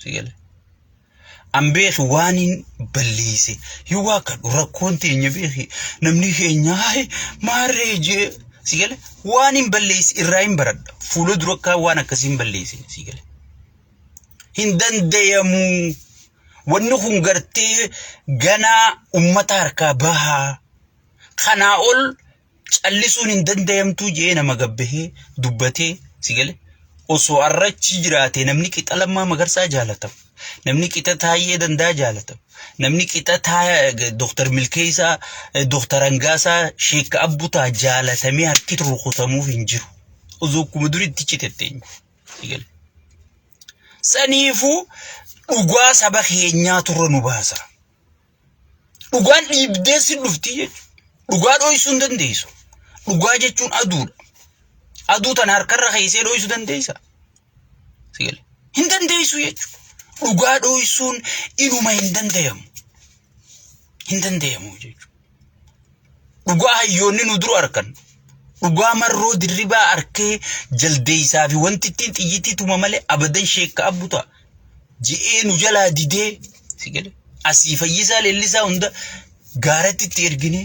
sigale ambeex waanin balleese yuwa ka rakkoonte nyabeexi namni keenyaa maareje sigale waanin balleese irraayin barad fuulo duraka waan akkasiin balleese sigale hindandayamu wanni kun gartee gana ummata harkaa baha kana ol callisuun hindandayamtu jee nama gabbehe dubbate sigale osoo arrachi jiraate namni qixa lammaa magarsaa jaalatam namni qixa taayee dandaa jaalatam namni qixa taayee Dr. Milkeessa Dr. Angaasa Sheek Abbutaa jaalatamee harkitu rukutamuuf hin jiru osoo kuma duritti citetteenyu sigale saniifu dhugaa saba keenyaa turre nu baasa dhugaan dhiibdee si dhufti jechuudha dhugaa dho'isuu dandeessu dhugaa jechuun aduudha aduu tan harkarra keessee dho'isuu dandeessa sigale hin dandeessu jechuudha dhugaa dho'isuun inuma hin dandayamu jechuudha dhugaa hayyoonni nu duru arkan dhugaa marroo dirribaa arkee jaldeessaa fi wanti ittiin xiyyitii tuma malee abadan Sheek Abbutaa ji'ee nu jalaa didee sigale asii fayyisaa leellisaa hunda gaaratti itti ergine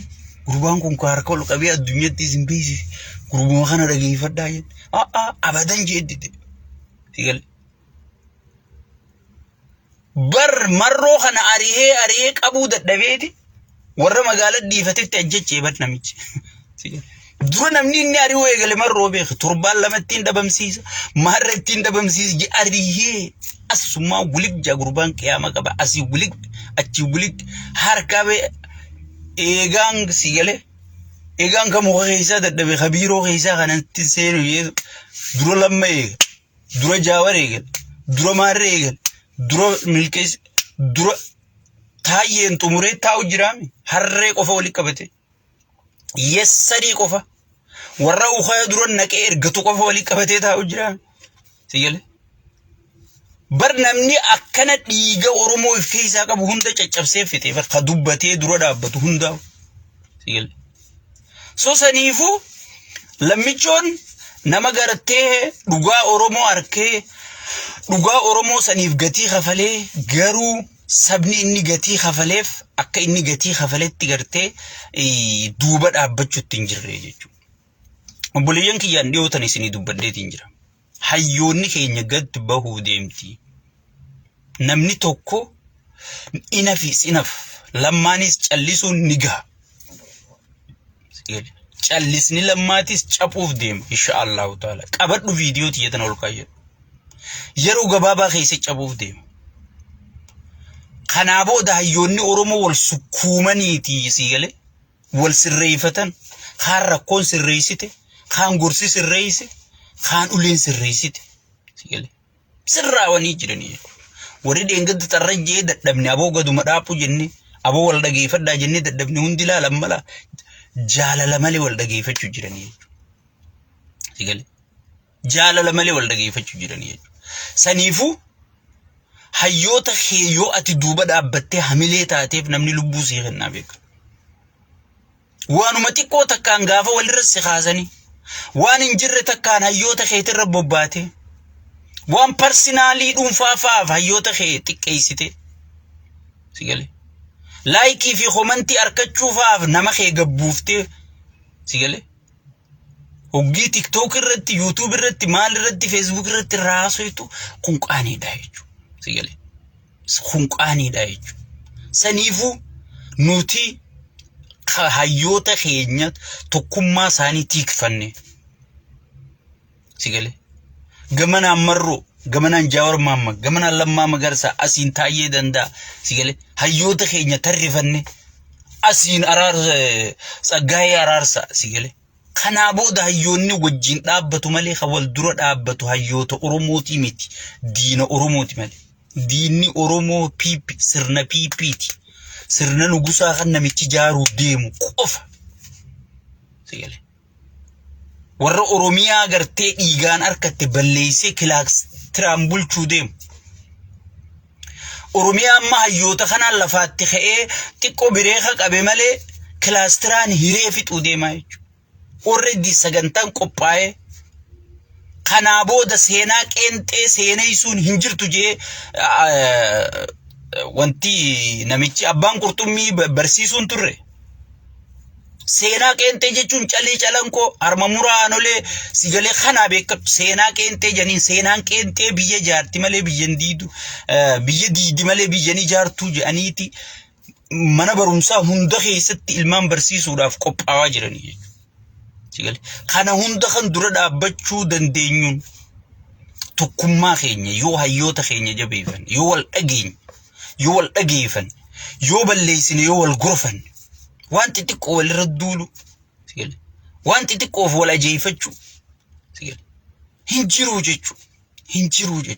gurbaan kun harka ol qabee addunyaatti isin beeksise gurbuma kana dhageeffadhaa jedhe abadan jeeddite sigale bar marroo kana arihee qabuu dadhabeeti warra magaalaa dhiifatetti ajjechee bad namichi sigale dura namni inni ari'uu eegale marroo beek turbaan lamattiin dhabamsiisa maarra ittiin dhabamsiisa arihee asuma wulig jagurbaan qiyaama qaba asii wulig achi wulig harkabe eegang sigale eegang kamu keessa dadhabe khabiroo keessa kanatti seenu yeesu dura lamma eega dura jaawar eegal dura maarre eegal dura milkees dura taayeen tumuree taa'u jiraami harree qofa wali qabate yessari qofa warra ukhaya dura naqee ergatu qofa wali qabate taa'u jiraami sigale bar namni akkana dhiiga Oromoo ifeesaa qabu hunda caccabsee fite bakka dubbatee dura dhaabbatu hunda sigale so saniifu lammichoon nama gartee dhugaa Oromoo arkee dhugaa Oromoo saniif gatii kafalee garuu sabni inni gatii kafaleef akka inni gatii kafaletti gartee duuba dhaabbachuutti hin jirre jechuudha obboleeyyan kiyyaan dhiyootan isinii dubbaddeetiin jira hayyoonni keenya gad bahuu deemti namni tokko inaf lammaanis callisuun ni gaha callisni lammaatis capuuf deema inshaallahu taala qabadhu viidiyoo tiyyatan ol kaayadhu yeroo gabaabaa keessa capuuf deema kanaa booda hayyoonni Oromoo wal sukkuumaniiti sigale wal sirreeffatan kaan rakkoon sirreessite kaan gorsi sirreesse kaan uleen sirreessite sigale sirraawanii jiranii warri dheengada tarrajjee dadhabne aboo gaduma dhaapu jenne aboo wal dhageeffadhaa jenne dadhabne hundi ilaalan mala jaalala malee wal dhageeffachuu jiranii sigale jaalala malee wal dhageeffachuu jiranii saniifu hayyoota keeyyoo ati duuba dhaabbattee hamilee taateef namni lubbuu see kennaa beeka waanuma xiqqoo takkaan gaafa walirra si kaasanii waan hin jirre takkaan hayyoota keetirra bobbaate waan parsinaalii dhuunfaafaaf hayyoota kee xiqqeessite sigale laayikii fi komantii argachuufaaf nama kee gabbuuftee sigale hoggii TikTok irratti YouTube irratti maal irratti Facebook irratti raasoitu kun qaaniidha jechuudha sigale kun qaaniidha jechuudha saniifu nuti hayyoota keenya tokkummaa isaanii tiikfanne sigale gamanaan marroo gamanaan Jawaar Mohammad gamanaan Lammaa Magarsaa asiin taayee danda'a sigale hayyoota keenya tarrifanne asiin araarsa Tsaggaayee Araarsaa sigale kanaa booda hayyoonni wajjin dhaabbatu malee wal dura dhaabbatu hayyoota Oromooti miti diina Oromooti malee diinni Oromoo sirna piipiiti sirna nugusaa kan namichi jaaruu deemu qofa sigale warra Oromiyaa gartee dhiigaan arkatte balleessee kilaasteraan bulchuu deemu Oromiyaa amma hayyoota kanaan lafaatti ka'ee xiqqoo bireeka qabe malee kilaasteraan hiree fixuu deemaa jechuudha already sagantaan qophaa'ee Kana booda seenaa qeenxee seeneessuun hin jirtu jee wanti namichi abbaan qurxummii barsiisuun turre. Seenaa qeenxee jechuun calii calankoo harma muraanolee sigalee kana beekatu seenaa qeenxee janiin seenaan qeenxee biyya jaarti malee biyyan diidu biyya diidi malee biyyan ijaartuu jedhaniiti mana barumsaa hunda keessatti ilmaan barsiisuudhaaf qophaa'aa jiranii jechuudha. Sigalee kana hunda kan dura dhaabbachuu dandeenyuun tokkummaa keenya yoo hayyoota keenya jabeeffan yoo wal dhageenya yoo wal dhageeffan yoo balleessine yoo wal gorfan wanti xiqqoo walirra duulu sigalee wanti xiqqoof wal ajeeffachuu sigalee hin jiru jechuudha.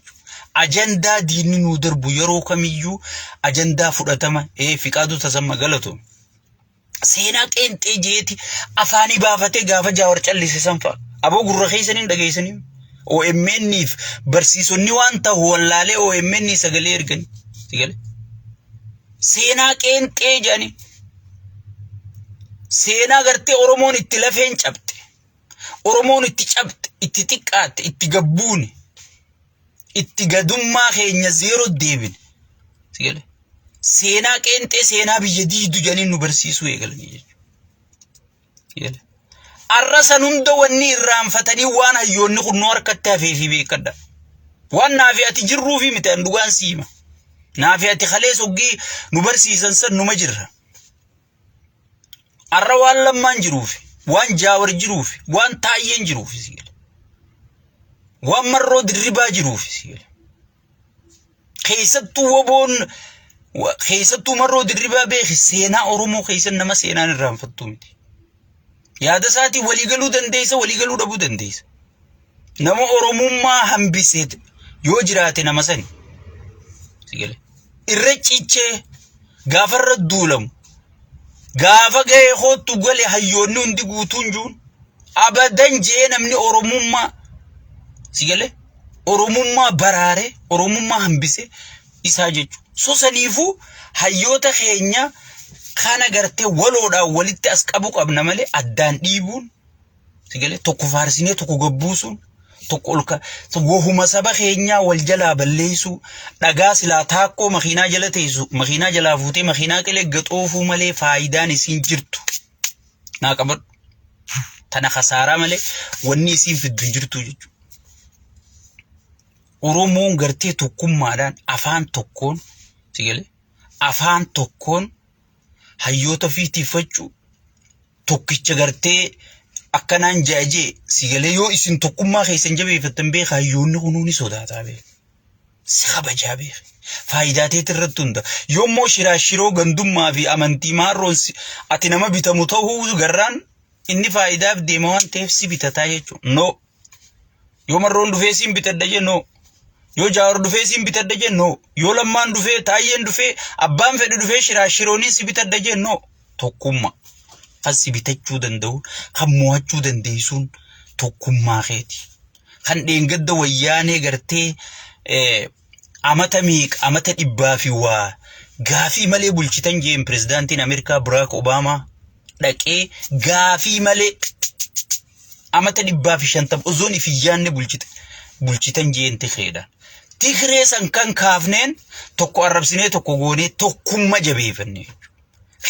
Ajandaa diinni nu darbu yeroo kamiyyuu ajandaa fudhatama fiqaadu tasamma galatu seenaa qeenxee jeeti afaanii baafatee gaafa jaawar callisisan fa'a aboo gurra keessaniin dhageessanii OMN'if barsiisonni waan ta'u wallaalee OMN sagalee ergani sigalee seenaa qeenxee jedhanii seenaa gartee Oromoon itti lafeen cabte Oromoon itti cabte itti xiqqaatte itti gabbuune itti gadummaa keenya zeero deebine sigalee seenaa qeenxee seenaa biyya diidu janiin nu barsiisuu eegalanii jechuudha. Arrasan hunda wanni irraanfatanii waan hayyoonni kun nu harkatti hafeefi beekadha. Waan naafi ati jirruufi miti an dhugaan siima. Naafi ati kalee soggii nu barsiisan san numa jirra. Arra waan lammaan jiruufi waan jaawar jiruufi waan taayyeen jiruufi sigalee. Waan marroo dirribaa jiruufi sigalee. Keessattuu marroo dirribaa beeki seenaa Oromoo keessan nama seenaan irraanfattuu miti. Yaada isaatii waliigaluu dandeessa waliigaluu dhabuu dandeessa. Nama Oromummaa hambisee yoo jiraate nama sani sigalee irra cichee gaafarra duulamu gaafa ga'ee hoottu gale hayyoonni hundi guutuun juun abadan jee namni Oromummaa sigalee Oromummaa baraare Oromummaa hambise isaa jechuudha. So saniifuu hayyoota keenya kana gartee waloodhaan walitti as qabu qabna malee addaan dhiibuun sigalee tokko faarsinee tokko gabbuusuun tokko olka wohuma saba keenyaa wal jalaa balleessuu dhagaa silaa taakkoo makiinaa jala teessu makiinaa jalaa fuutee makiinaa qilee gaxoofuu malee faayidaan isiin jirtu naa qabadhu tana khasaaraa malee wanni isiin fiddu jirtu jechuudha. Oromoon gartee tokkummaadhaan afaan tokkoon sigalee afaan tokkoon hayyoota fiitiifachuu tokkicha gartee akkanaan jaajee sigalee yoo isin tokkummaa keessan jabeeffattan beeka hayyoonni kunuuni sodaataa beeka si kabajaa beeka faayidaa teetii irratti hunda yoommoo shiraashiroo gandummaa fi amantii maarroon ati nama bitamu ta'uu garraan inni faayidaaf deema waan ta'eef si bitataa jechuudha. No yoo marroon dhufee siin bitadda jee no yoo jaawar dhufee siin bitadda jee no yoo lammaan dhufee taayyeen dhufee abbaan fedhe dhufee shiraashiroonis si bitadda jee no tokkummaa kan si bitachuu danda'u kan mo'achuu dandeessuun tokkummaa keeti kan dheengadda wayyaanee gartee amata meeqa amata dhibbaa fi waa gaafii malee bulchitan jeen pirezidaantiin Ameerikaa Barack Obama dhaqee gaafii malee amata dhibbaa fi 50 ozoon ifiyyaanne bulchitan jeen tikeedhaan. Tigree san kan kaafneen tokko arrabsinee tokko goonee tokkummaa jabeeffanne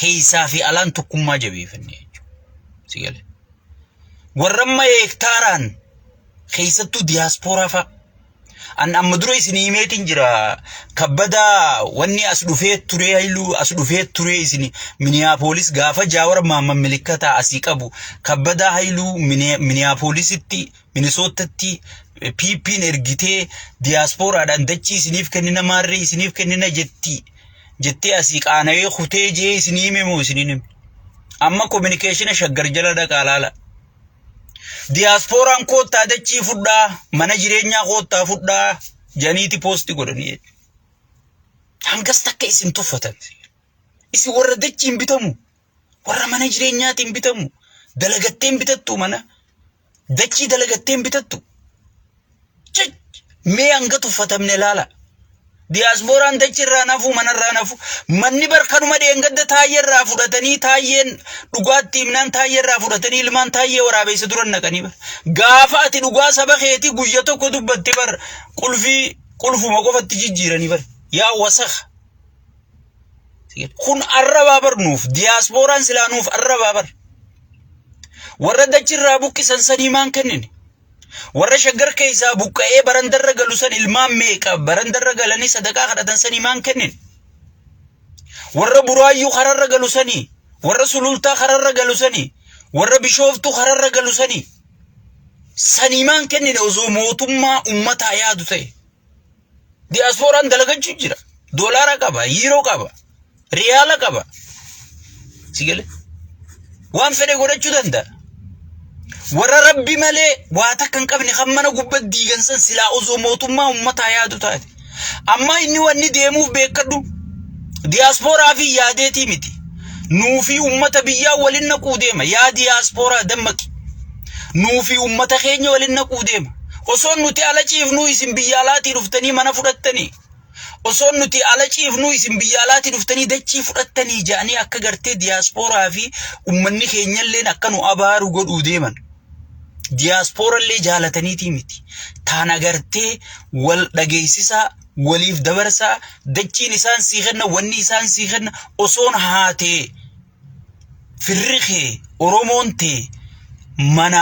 keessaa fi alaan tokkummaa jabeeffanne sigalee warramma hektaaraan keessattuu diiyaaspooraa fa'a an amma dura isinii himeetiin jira kabbadaa wanni as dhufee turee hayluu as dhufee turee isinii Minneapolis gaafa jaawar maamman milikkata asii qabu kabbadaa hayluu Minneapolisitti Minnesootatti PP'n ergitee diiyaaspooraadhaan dachii isiniif kennina maarree isiniif kennina jettee asii qaanawee kutee jee isinii himemoo isiniin amma communication shaggar jala dhaqaa laala. Diiyaasporaan koottaa dachii fudhaa mana jireenyaa koottaa fudhaa janiiti poosti godhanii hangas takka isin tuffatan isin warra dachiin bitamu warra mana jireenyaatiin bitamu dalagatteen bitattu mana dachii dalagatteen bitattu mee hanga tuffatamne laala diasporaan dachirraa nafu manarraa nafu manni barkanuma dheengadda taayyeerraa fudhatanii taayyeen dhugaatti himnaan taayyeerraa fudhatanii ilmaan taayyee waraabeysa duran naqanii bar gaafa ati dhugaa saba keetii guyya tokko dubbatti bar qulfuma qofatti jijjiiranii bar yaa wasakh kun arrabaa bar nuuf diasporaan silaa nuuf arrabaa bar warra dachirraa buqqisan sanii maan kennine warra shaggar keessa buqqa'ee barandarra galu san ilmaan meeqa barandarra galanii sadaqaa kadhatan sanii maan kennin warra buraayyuu kararra galu sanii warra sulultaa kararra galu sanii warra bishooftuu kararra galu sanii maan kennin osoo mootummaa ummataa yaadu ta'e diasporaan dalagachuu jira doolaara qaba yiiroo qaba riyaala qaba sigale waan fedhe godhachuu danda'a warra rabbi malee waa takkan qabne kan mana gubbat diigansan silaa osoo mootummaa ummataa yaadu taate amma inni wanni deemuuf beekadhu diasporaa fi yaadeetii miti nuufi ummata biyyaa walin naquu deema yaa diasporaa dammaqi nuufi ummata keenya walin naquu deema osoo nuti ala ciifnuu isin biyya alaatii dhuftanii mana fudhattanii osoo nuti ala ciifnuu isin biyya alaatii dhuftanii dachii fudhattanii jaanii akka gartee diasporaa fi ummanni keenyalleen akka nu abaaru godhuu deeman diaspora le jaalataniiti miti taan agartee wal dhageessisaa waliif dabarsaa dachiin isaan siiqanna wanni isaan siiqanna osoon haatee firriqee oromoonte mana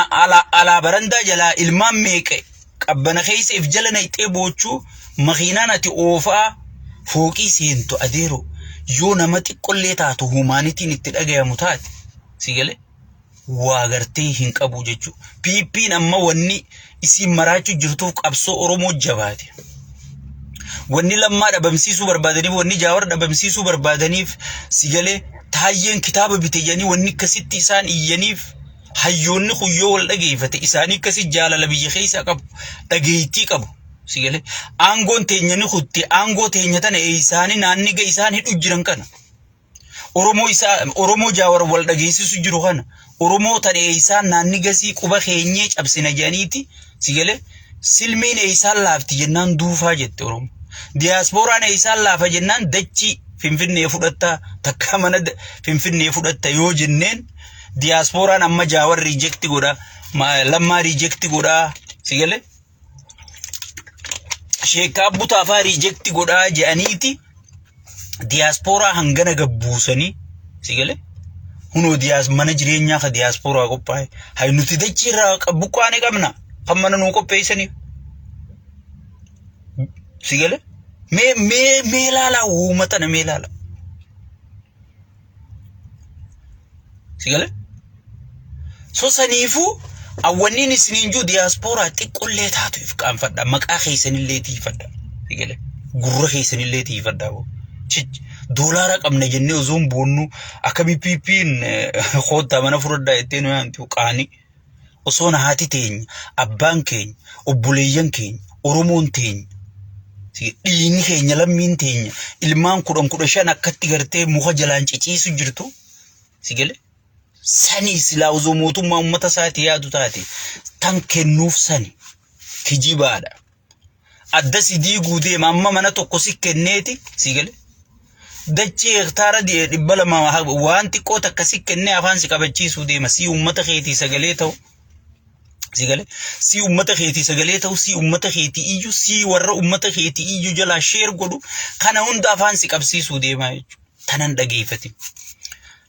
ala barandaa jalaa ilmaan meeqe qabbana keessa if jala nayxee boochuu makiinaan ati oofaa fooqii seentu adeero yoo nama xiqqollee taatu humaanitiin itti dhagayamu taate sigale waa gartee hin qabu jechu piippiin amma wanni isin maraachu jirtuuf qabsoo oromoo jabaate wanni lammaa dhabamsiisuu barbaadaniif wanni jaawar dhabamsiisuu barbaadaniif sigale taayyeen kitaaba biteyanii wanni akkasitti isaan iyyaniif hayyoonni kuyyoo wal dhageeffate isaanii akkasi jaalala biyya keessa qabu dhageettii qabu sigale aangoon teenyani kutti aangoo teenyatana isaanii naanniga isaan hidhu jiran kana oromoo jaawar wal dhageessisu jiru kana oromoo tane isaan naannigasii quba keenyee cabsina janiiti sigale silmiin isaan laafti jennaan duufaa jette oromoo diasporaan isaan laafa jennaan dachi finfinnee fudhatta takka mana finfinnee fudhatta yoo jenneen diasporaan amma jaawar reject godha lammaa reject godha sigale sheekkaa butaafaa reject godha jedhaniiti diaspora hangana gabbuusanii sigale huno mana jireenyaa ka diaspora qophaa'e hay nuti dachirraa buqqaane qabna kan mana nuu qopheessanii sigale mee laala uumatana mee laala sigale so saniifu awwanniin isiniinjuu diaspora xiqqollee taatuuf qaanfadha maqaa keessanillee tiifadha sigale gurra keessanillee tiifadha doolaara qabna jennee ozoon boonnu akkami piippiin khoota mana furdaa ettee nu yaantu qaani osoon haati teenya abbaan keenya obboleeyyan keenya oromoon teenya dhiini keenya lammiin teenya ilmaan 15 akkatti gartee muka jalaan ciciisu jirtu sigale sani silaa ozoo mootummaa ummata isaati yaadu taate tan kennuuf sani kijibaadha adda sidii guudee amma mana tokko si kenneeti sigale dachi hektaara dhibbalama waan xiqqoo takka si kennee afaan si qabachiisuu deema si ummata keetii sagalee ta'u sigale si ummata keetii sagalee ta'u si ummata keetii iyyuu si warra ummata keetii iyyuu jalaa sheer godhu kana hunda afaan si qabsiisuu deema jechuudha tanan dhageeffati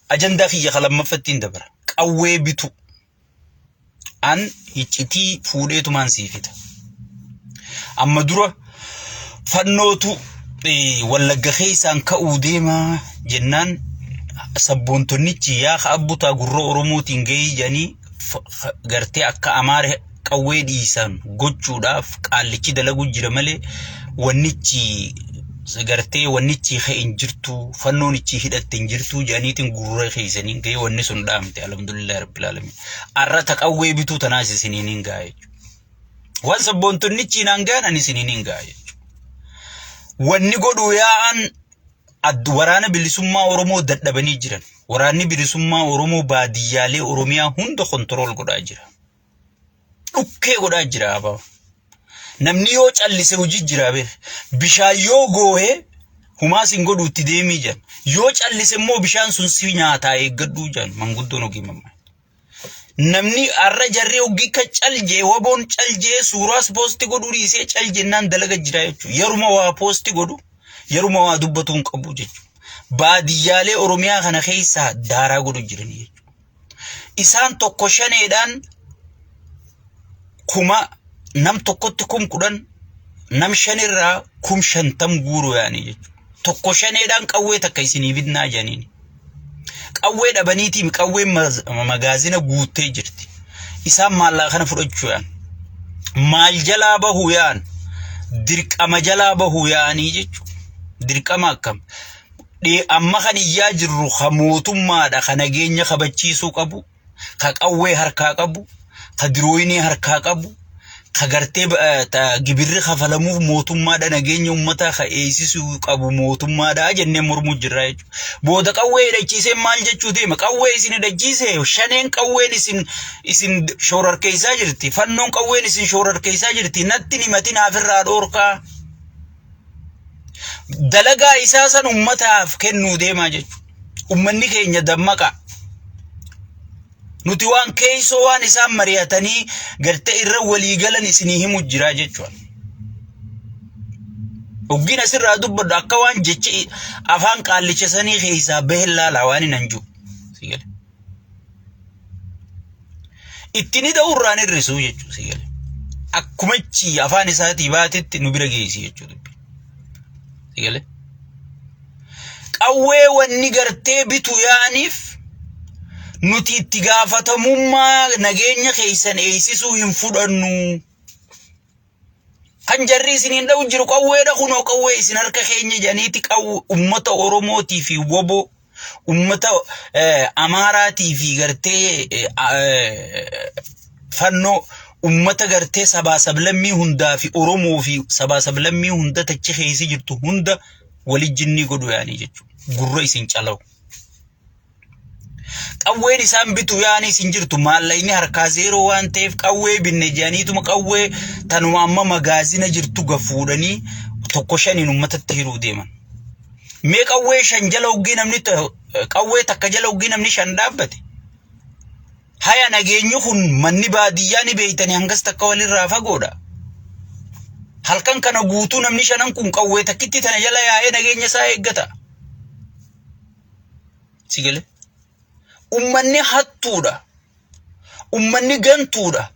ajandaa kiyya kalammafattiin dabara qawwee bitu an hiccitii fuudheetumaan siifita amma dura fannootu wallagga keessaan ka'uu deema jennaan sabboontonichi yaa abbutaa gurra oromootiin gahii janii gartee akka amaare qawwee dhiisan gochuudhaaf qaallichi dalagu jira malee wannichi gartee wannichi hin jirtu fannoonichi hidhatte hin jirtu janiitiin gurra keessaniin gahee wanni sun dhaamte alhamdulillah rabbil alamin arrata qawwee bituu tanaas isiniin gaa'e waan sabboontonichi naan gaanan isiniin gaa'e wanni godhu yaa'an waraana bilisummaa oromoo dadhabanii jiran waraanni bilisummaa oromoo baadiyyaalee oromiyaa hunda kontrol godhaa jira dhukkee godhaa jira abaa namni yoo callise hojii jira beer bishaan yoo goohe humaa sin godhuutti deemii jan yoo callise immoo bishaan sun si nyaataa eeggadhuu jan manguddoon ogiimamma namni arra jarree ogii ka caljee waboon caljee suuraas poosti godhuu dhiisee caljennaan dalaga jira jechuudha yeruma waa poosti godhu yeruma waa dubbatuun qabu jechuudha baadiyyaalee oromiyaa kana keessaa daaraa godhu jiranii jechuudha isaan tokko shaneedhaan kuma nam tokkotti kum kudhan nam shanirraa kum shantam guuru yaanii jechuudha tokko shaneedhaan qawwee takka isinii bidnaa janiini qawwee dhabaniitii qawwee magaazina guuttee jirti isaan maallaa kana fudhachuu yaan maal jalaa bahuu yaan dirqama jalaa bahuu yaanii jechuudha dirqama akkam amma kan iyyaa jirru ka mootummaadha ka nageenya kabachiisuu qabu ka qawwee harkaa qabu ka dirooyinii harkaa qabu ka gartee gibirri kafalamuuf mootummaadha nageenya ummataa ka eeysisuu qabu mootummaadha jennee mormuu jirra jechuudha booda qawwee hidhachiisee maal jechuu deema qawwee isin hidhachiisee shaneen qawween isin shoorarkeessaa jirti fannoon qawween isin shoorarkeessaa jirti natti nimatiin afirraa dhoorkaa dalagaa isaa san ummataaf kennuu deemaa jechuudha ummanni keenya dammaqa nuti waan keeysoo waan isaan mari'atanii gartee irra walii galan isinii himu jira jechuudha oggina sirraa dubbadhu akka waan jechi afaan qaallichesanii keessaa beellaalaa waan hin anju sigale ittini da'urraan irrisuu jechuudha sigale akkumachi afaan isaatii baatetti nu bira geessi jechuudha sigale qawwee wanni gartee bitu yaaniif nuti itti gaafatamummaa nageenya keessan eeysisuu hin fudhannu kan jarri isiniin dha'u jiru qawweedha kunoo qawwee isin harka keenya janiiti ummata oromootii fi wobo ummata amaaraatii fi gartee fannoo ummata gartee sabaa sablammii hundaa fi oromoo fi sabaa sablammii hunda tachi keessa jirtu hunda walijjinnii godhu yaanii jechuudha gurra isin calawu qawween isaan bitu yaani isin jirtu maallayni harkaa zeeroo waan ta'eef qawwee binne janiituma qawwee tanuma amma magaazina jirtu gafuudhanii tokko shaniin ummatatti hiruu deeman mee qawwee shan jala hoggii namni qawwee takka jala hoggii namni shan dhaabbate haya nageenyu kun manni baadiyyaa ni beeytanii hangas takka walirraa fagoodha halkan kana guutuu namni shanan kun qawwee takkitti tana jala yaa'ee nageenya isaa eeggata sigale ummanni hattuudha ummanni gantuudha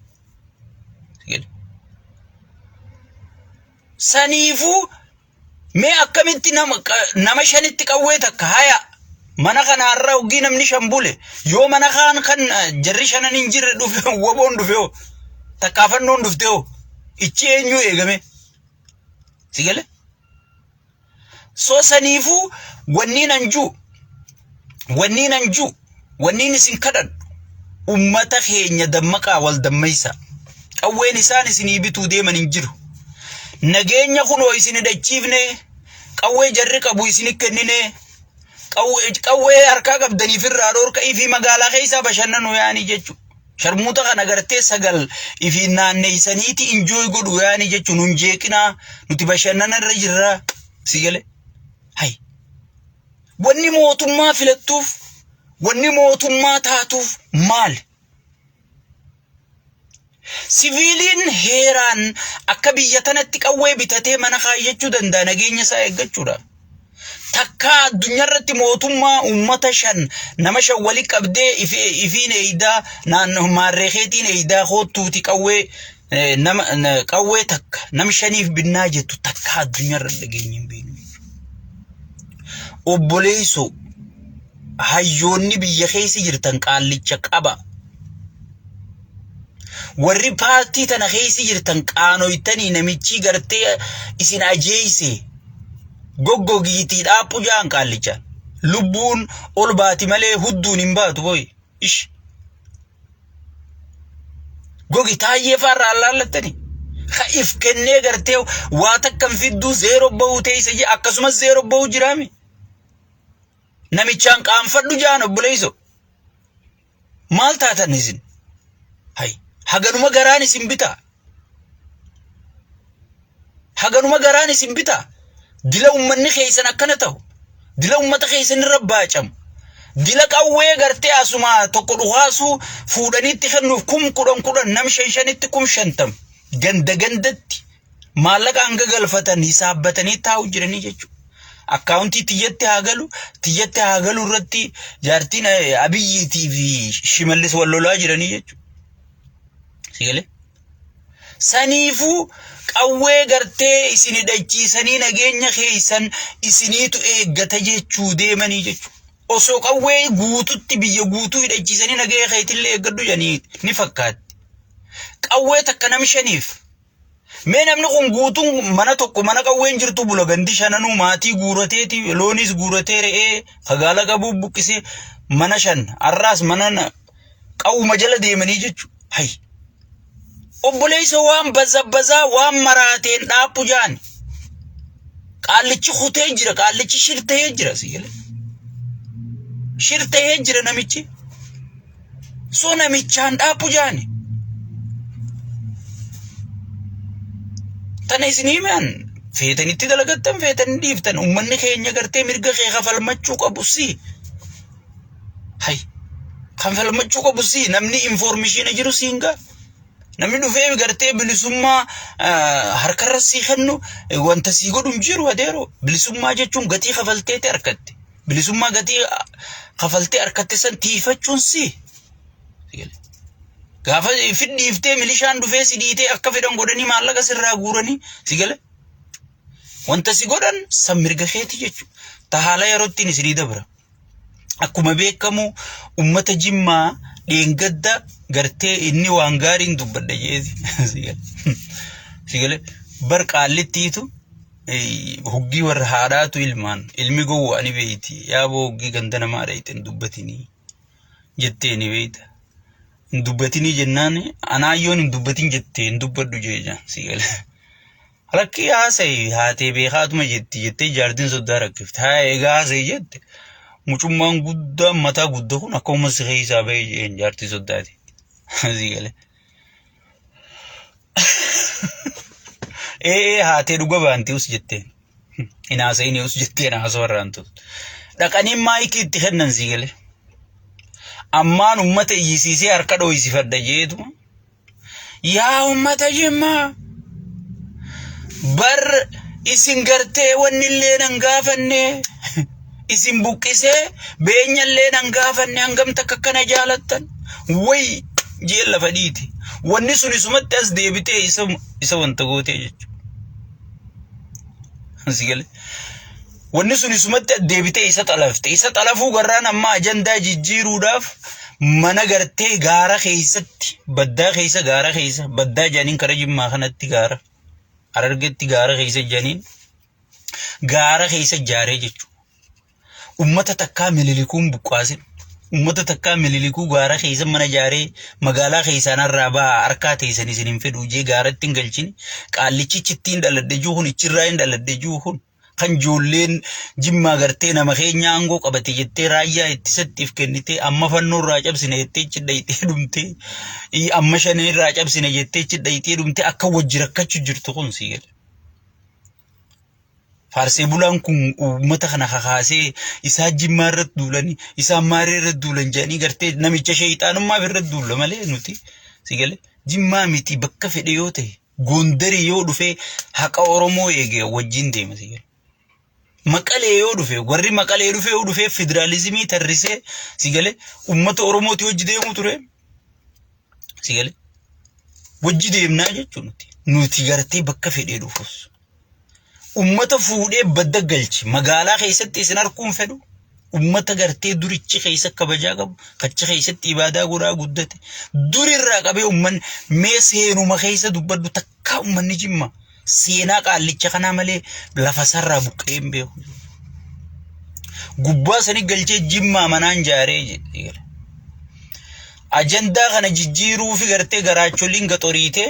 saniifu mee akkamitti nama shanitti qawwee takka haya mana kanaarra hoggii namni shan bule yoo mana kaan kan jarri shanan hin jirre dhufe woboon dhufe takkaafannoon dhufte ichi eenyu eegame sigale so saniifu wanni nanju wanni isin kadhadhu ummata keenya dammaqaa wal dammaysa qawween isaan isinii bituu deeman hin jiru nageenya kunoo isin hidhachiifne qawwee jarri qabu isin kennine qawwee harkaa qabdaniif irraa dhoorka ifi magaalaa keessaa bashannanu yaanii jechuudha sharmuuta kana gartee sagal ifi naanneeysaniiti injooy godhu yaanii jechuun nun jeeqinaa nuti bashannana irra jirra sigale hay wanni mootummaa filattuuf wanni mootummaa taatuuf maal siviiliin heeraan akka biyya tanatti qawwee bitatee mana kaayyachuu danda'a nageenya isaa eeggachuudha takka addunyaarratti mootummaa ummata shan nama shan wali qabdee ifiin eeydaa naannoo maarreekeetiin eeydaa hoottuuti qawwee qawwee takka nam shaniif binnaa jettu takka addunyaarra dhageenya hin beeknu obboleeyso hayyoonni biyya keessa jirtan qaallicha qaba warri paartii tana keessa jirtan qaanoytanii namichi gartee isin ajeeyse goggogiitii dhaaphu jaan qaallicha lubbuun ol baati malee hudduun hin baatu boy ish gogi taayyee farra allaallattani khaif kennee gartee waa takkam fidduu zeero bahu teeyse je akkasumas zeero bahu jiraami namichaan qaanfadhu jaan obboleeyso maal taatan isin hay haganuma garaan isin bita haganuma garaan isin bita dila ummanni keessan akkana ta'u dila ummata keessan irra baacam dila qawwee gartee asuma tokko dhuhaasu fuudhaniitti kennuuf kudhan nam shanitti 50 ganda gandatti maallaqa hanga galfatan hisaabbatanii taa'u jiranii jechuudha. Akkaawuntii tiyyatti haa galu irratti jaartiin Abiyyiitii fi Shimallis wal lolaa jiranii jechuudha. Sigalee saniifuu qawwee gartee isin hidhachiisanii nageenya keessan isiniitu eeggata jechuu deemanii jechuudha. Osoo qawwee guututti biyya guutuu hidhachiisanii nageenya keetillee eeggadhu janii ni fakkaatti. Qawwee takka nam shaniif mee namni kun guutuun mana tokko mana qawween jirtu bula gandi shananuu maatii guurateeti loonis guuratee re'ee fagaala qabuu buqqisee mana shan arraas mana qawwuma jala deemanii jechuudha. Hay obboleessa waan bazabazaa waan maraateen dhaabbu jaan qaallichi hutee jira qaallichi shirtee jira sigale shirtee jira namichi so namichaan dhaabbu jaani. Tana isinii man feetanitti dalagattan feetanii dhiiftan ummanni keenya gartee mirga kee kafalmachuu qabu si. Hay kafalmachuu qabu si namni information jiru siinga namni dhufee gartee bilisummaa harkarra si kennu wanta si godhum jiru adeero bilisummaa jechuun gatii kafalteeti arkatte bilisummaa gatii kafaltee arkatte san tiifachuun si. Gaafa fidhiiftee milishaan dhufee si dhiitee akka fedhan godhanii maallaqa sirraa guuranii sigale wanta si godhan san mirga keeti jechuudha. Tahaala yerootti isinii dabra. Akkuma beekamu ummata Jimmaa dheengadda gartee inni waan gaariin dubbadha jeeti sigale sigale bar qaallittiitu huggi warra haadhaatu ilmi gowwaani beeyti yaaboo huggi ganda namaa dhayten dubbatinii jettee ni beeyta. Dubbatini jennaan anaayyoon dubbatin jettee dubbadhu jeeja sigale rakki haasay haatee beekaatuma jettee jaartiin soddaa rakkifte haa egaa haasay jette mucummaan guddaa mataa guddaa kun akkuma siree isaa bahee jeen jaartii soddaati sigale haatee dhuga baantii us jettee hin haasayini us jettee haasa warraantu dhaqanii maayikii itti kennan sigale. Ammaan ummata iyyisiisee harka dho'isifadha jeetuma yaa ummata Jimmaa bar isin gartee wanni illee nan gaafanne isin buqqisee beenya illee nan gaafanne hangam takka kana jaalattan way jee lafa dhiiti wanni sun isumatti as deebitee isa wanta gootee jechuudha. Sigale wanni sun isumatti deebitee isa xalafuu garraan amma ajandaa jijjiiruudhaaf mana gartee gaara keessatti baddaa keessa gaara keessa baddaa janiin kara Jimmaa kanatti gaara Harargeetti gaara keessa janiin gaara keessa jaaree jechuudha. Ummata takkaa mililikuun buqqaasin ummata takkaa mililikuu gaara keessa mana jaaree magaalaa keessaan irraa baa harkaa teessan isin hin fedhu jee gaaratti hin galchini qaallichi chittiin dhaladhe juuhun ichirraa hin dhaladhe juuhun kan joolleen Jimmaa gartee nama keenya aangoo qabate jettee raayyaa ittisattiif kennite amma fannoo irraa cabsine jettee cidhayitee dhumte amma shanee irraa cabsine jettee cidhayitee dhumte akka wajji rakkachuu jirtu kun sigale. Faarsee bulaan kun uummata kana kakaasee isaa Jimmaa irratti duulanii isaa Maaree irratti duulan jedhanii gartee namicha sheeyxaanummaaf irratti duula malee nuti sigale Jimmaa miti bakka fedhe yoo ta'e Gondarii yoo dhufe haqa Oromoo eegee wajjin deema sigale. Maqalee yoo dhufe warri Maqalee yoo dhufe federaalizimii tarrisee sigale ummata Oromooti wajji deemu ture sigale wajji deemnaa jechuun nuti gartee bakka fedhee dhufus ummata fuudhee badda galchi magaalaa keessatti isin harkuun fedhu ummata gartee durichi keessa kabajaa qabu kacha keessatti ibaadaa godhaa guddate durirraa qabee umman mee seenuma keessa dubbaddu takka ummanni Jimmaa seenaa qaallicha kana malee lafa sarraa buqqee hin beeku gubbaa sani galchee Jimmaa manaan jaaree jedhe ajandaa kana jijjiiruu fi gartee garaacholiin gaxoriite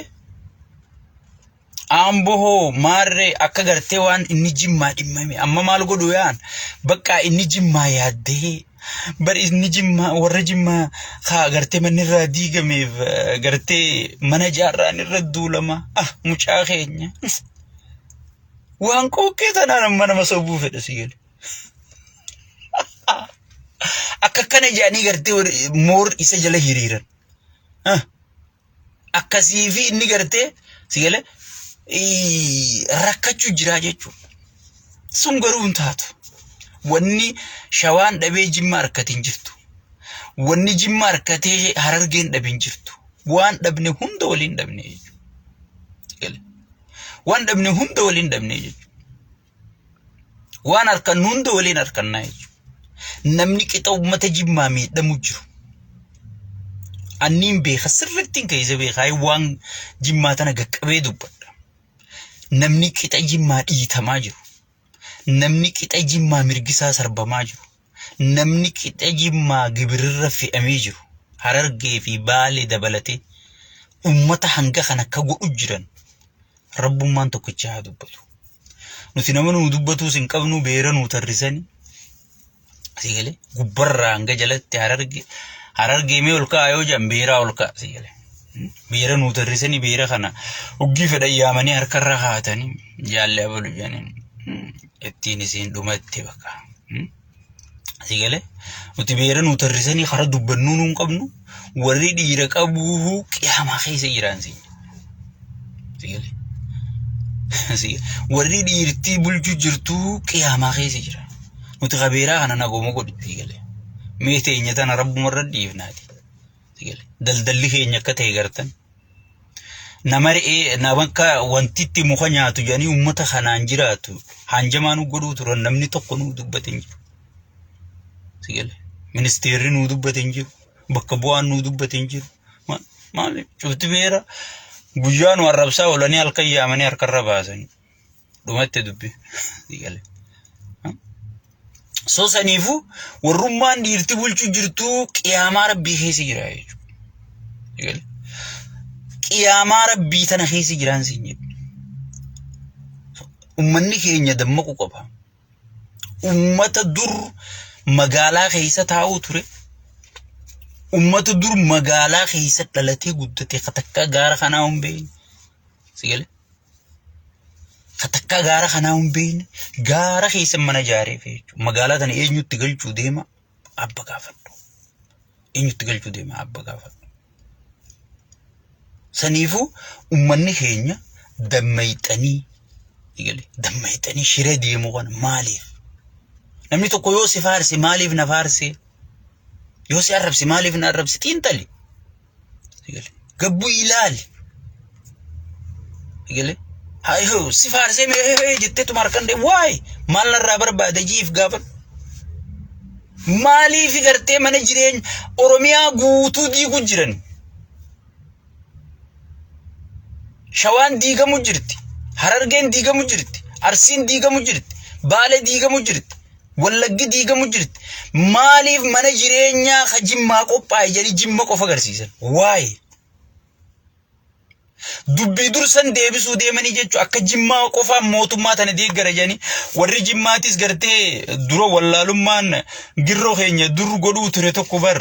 amboho Maaree akka gartee waan inni Jimmaa dhimmame amma maal godhu yaan bakka inni Jimmaa yaaddee bar inni Jimmaa warra Jimmaa haa gartee manni irraa diigameef gartee mana jaarraan irra duulama mucaa keenya waan qoqqee tanaan mana masobuu fedha sigale akka kana jaanii gartee moor isa jala hiriiran akkasii fi inni gartee sigale rakkachuu jira jechuudha sun garuu hin taatu wanni shawaan dhabee jimma harkatiin jirtu wanni jimma harkatee harargeen dhabin jirtu waan dhabne hunda waliin dhabne jechuudha waan dhabne hunda waliin dhabne jechuudha waan harkan hunda waliin harkannaa jechuudha namni qixa ummata jimmaa miidhamu jiru anniin beeka sirrittiin keessa beekaa waan jimmaa tana gaqqabee dubbadha namni qixa jimmaa dhiitamaa jiru namni qixa jimmaa mirgisaa sarbamaa jiru namni qixa jimmaa gibirra fe'amee jiru harargee fi baalee dabalatee ummata hanga kana akka godhu jiran rabbummaan tokkicha haa dubbatu nuti nama nu dubbatu sin qabnu beera nu tarrisanii sigale gubbarraa hanga jalatti harargee mee ol ka'a yoo jedhan beeraa ol ka'a sigale beera nu tarrisanii beera kana uggii fedhan yaamanii harkarra haatanii jaallee abalu jedhaniin ittiin isiin dhumatte bakka sigale nuti beera nu tarrisanii kara dubbannuu nuun qabnu warri dhiira qabuu qiyaamaa keessa jiraan sigale warri dhiirtii bulchuu jirtuu qiyaamaa keessa jira nuti qabeeraa kana nagooma godhi sigale mee teenya tana rabbumarra dhiifnaati sigale daldalli keenya akka ta'e gartan nama re'ee nabanka wantitti muka nyaatu jedhanii ummata kanaan jiraatu hanjamaa nu godhuu turan namni tokko nu dubbatin jiru sigale ministeerri nu dubbatin jiru bakka bu'aan nu dubbatin jiru maali cufti beera guyyaa nu arrabsaa olanii halkan yaamanii harkarra baasanii dhumatte dubbi sigale soo saniifu warrummaan dhiirti bulchuu jirtuu qiyaamaa rabbii keessa jira jechuudha qiyaamaa rabbii tana keessa jiraan siin jedhu ummanni keenya dammaqu qaba ummata dur magaalaa keessa taa'uu ture ummata dur magaalaa keessa dhalatee guddate katakka gaara kanaa hin beekne sigale katakka gaara kanaa hin beekne gaara keessa mana ijaaree jechuudha magaalaa tana eenyutti galchuu deema abba gaafadhu eenyutti galchuu deema abba gaafadhu saniifu ummanni keenya dammayxanii shiree deemu kana maaliif namni tokko yoo si faarse maaliif na faarse yoo si arrabse maaliif na arrabse xiinxali sigale gabbu ilaali sigale hayo si faarse mee jettee tu markande waay maal narraa barbaada jiif gaafadhu maaliif gartee mana jireenya oromiyaa guutuu diigu jiran shawaan diigamu jirti harargeen diigamu jirti arsiin diigamu jirti baale diigamu jirti wallaggi diigamu jirti maaliif mana jireenyaa ka jimmaa qophaa'e jedhanii jimma qofa agarsiisan waay dubbii dursan deebisuu deemanii jechuun akka jimmaa qofaa mootummaa tana deeggara jedhanii warri jimmaatis gartee dura wallaalummaan girroo keenya dur godhuu ture tokko bar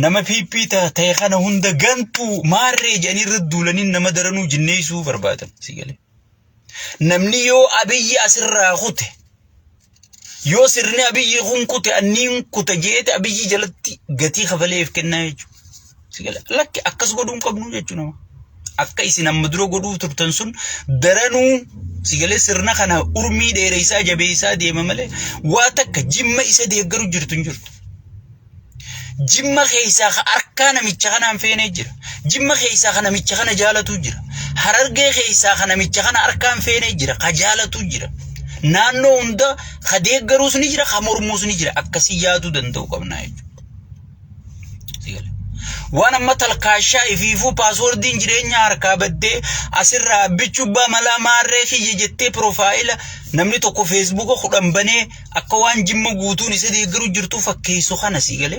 nama piippii ta'e kana hunda gantuu maarree jedhanii irra duulanii nama daranuu jinneessuu barbaadan sigale namni yoo abiyyi asirraa kute yoo sirni abiyyi kun kute anniin kuta jeete abiyyi jalatti gatii kafaleef kennaa jechuudha sigale lakki akkas godhuun qabnu jechuudha nama akka isin amma dura godhuu turtan sun daranuu sigale sirna kana urmii dheereisaa jabeessaa deema malee waa takka jimma isa deeggaru jirtu hin jirtu jimma keessaa harkaa namicha kanaan feenee jira jimma keessaa kana namicha kana jaalatu jira harargee keessaa kana namicha kana harkaan feenee jira ka jaalatu jira naannoo hunda ka deeggaruus ni jira ka mormuus ni jira akkasii yaaduu danda'u qabnaa jechuudha waan amma talkaashaa ifiifuu paaswoordiin jireenya harkaa baddee asirraa bichubbaa malaa maarree kiyye jettee piroofaayila namni tokko feesbuuka 10 banee akka waan jimma guutuun isa deeggaru jirtu fakkeessu kana sigale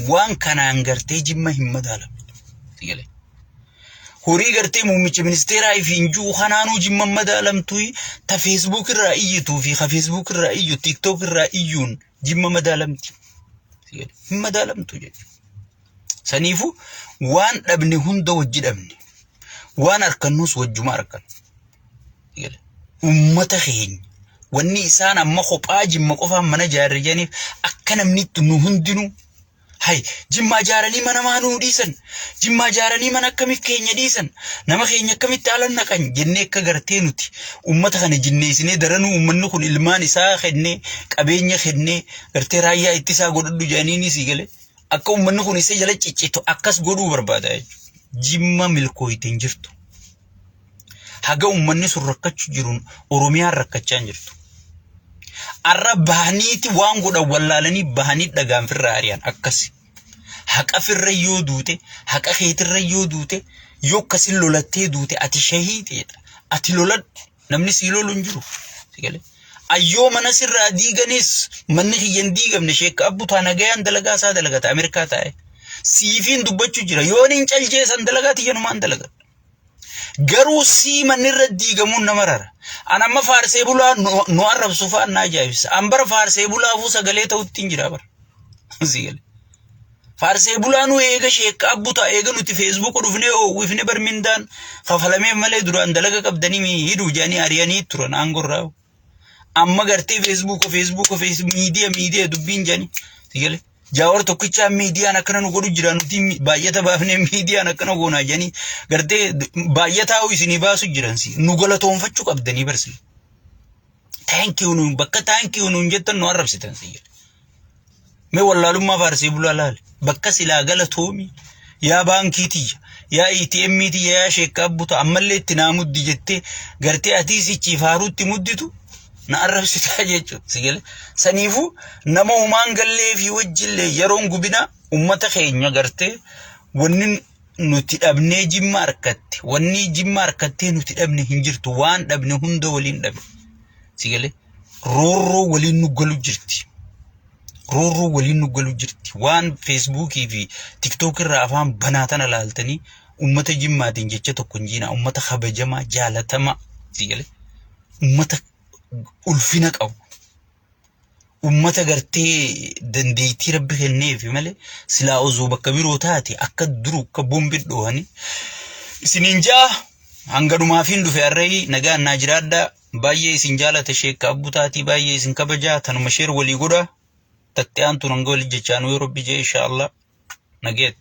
waan kanaan gartee jimma hin madaalamne sigale horii gartee muummicha ministeeraa ifiinjuu kanaanuu jimma madaalamtu ta feesbuuk irraa iyyituu fi ka feesbuuk irraa iyyu tiktok irraa iyyuun jimma madaalamti sigale hin madaalamtu jechuudha saniifu waan dhabne hunda wajji dhabne waan arkannuus wajjuma arkan sigale ummata keenya wanni isaan amma kophaa jimma qofaan mana jaarriyaniif akka namni nu hundinuu hay jimma jaaranii mana maanuu dhiisan jimma jaaranii mana akkamiif keenya dhiisan nama keenya akkamitti haalan naqan jennee akka gartee nuti ummata kana jinneessinee daranuu ummanni kun ilmaan isaa kennee qabeenya kennee gartee raayyaa ittisaa godhadhu jedhaniini sii gale akka ummanni kun isa jala ciccitu akkas godhuu barbaada jechuudha. Jimma milkooytiin jirtu. Haga ummanni sun rakkachuu jiruun Oromiyaan rakkachaa jirtu. Arra bahaniiti waan godhan wallaalanii bahanii dhagaan firra ari'an akkasi. Haqa firra yoo duute, haqa keetirra yoo duute, yoo akkasin lolattee duute ati shahiidedha. Ati loladhu namni sii lolu hin jiru. Ayyoo mana sirraa diiganis manni kiyyan diigamne sheekka abbutaa nagayaan dalagaa isaa dalagata Ameerikaa taa'e. Siifiin dubbachuu jira yoon hin caljeessan dalagaa tiyyanumaan dalagata. Garuu sii manirra diigamuun nama rara. An amma faarsee bulaa nu arrabsu fa'aan na ajaa'ibsa. An bara faarsee bulaafuu sagalee ta'utti hin jira bara. Sigale. Faarsee bulaa nu eega sheekka abbutaa eega nuti Facebook dhufnee oowwifne barmindaan kafalamee malee duraan dalaga qabdanii hidhuu jaanii ari'anii turan aangorraa. Amma gartee Facebook miidiyaa dubbiin jaanii. Sigale. Jaawar tokkicha miidiyaan akkana nu godhu jira nuti baay'ata baafnee miidiyaan akkana goonaa jedhanii gartee baay'ataa isinii baasu jiransi nu galatoonfachuu qabdanii barsi. Thank you nu bakka thank you nu jettan nu arrabsitan siyya. Mee wallaalummaa faarsee bulaa laale bakka silaa galatoomi yaa baankiitiyya yaa ATM tiyya yaa sheekka abbuta ammallee itti naa muddi jettee gartee atii sichi faaruutti mudditu. Na arrabsitaa jechuudha sigale saniifu nama umaan gallee fi wajjillee yeroon gubina ummata keenya gartee wanni nuti dhabnee jimma harkatte wanni jimma harkattee nuti dhabne hin jirtu waan dhabne hunda waliin dhabne sigale roorroo waliin nu galu jirti waan Facebook fi TikTok irraa afaan banaatan ilaaltanii ummata jimmaatiin jecha tokko hinjiina ummata kabajamaa jaalatamaa sigale ummata ulfina qabu ummata gartee dandeettii rabbi kenneef malee silaa osoo bakka biroo taate akka duru akka bombi dhohani isiniin jaa hanga dhumaafiin dhufe array nagaan naa jiraadha baay'ee isin jaalata sheekka abbutaatii baay'ee isin kabajaa tanuma sheer walii godha tattee aantu hanga walii jechaanuu yoo rabbi jee insha Allah nageet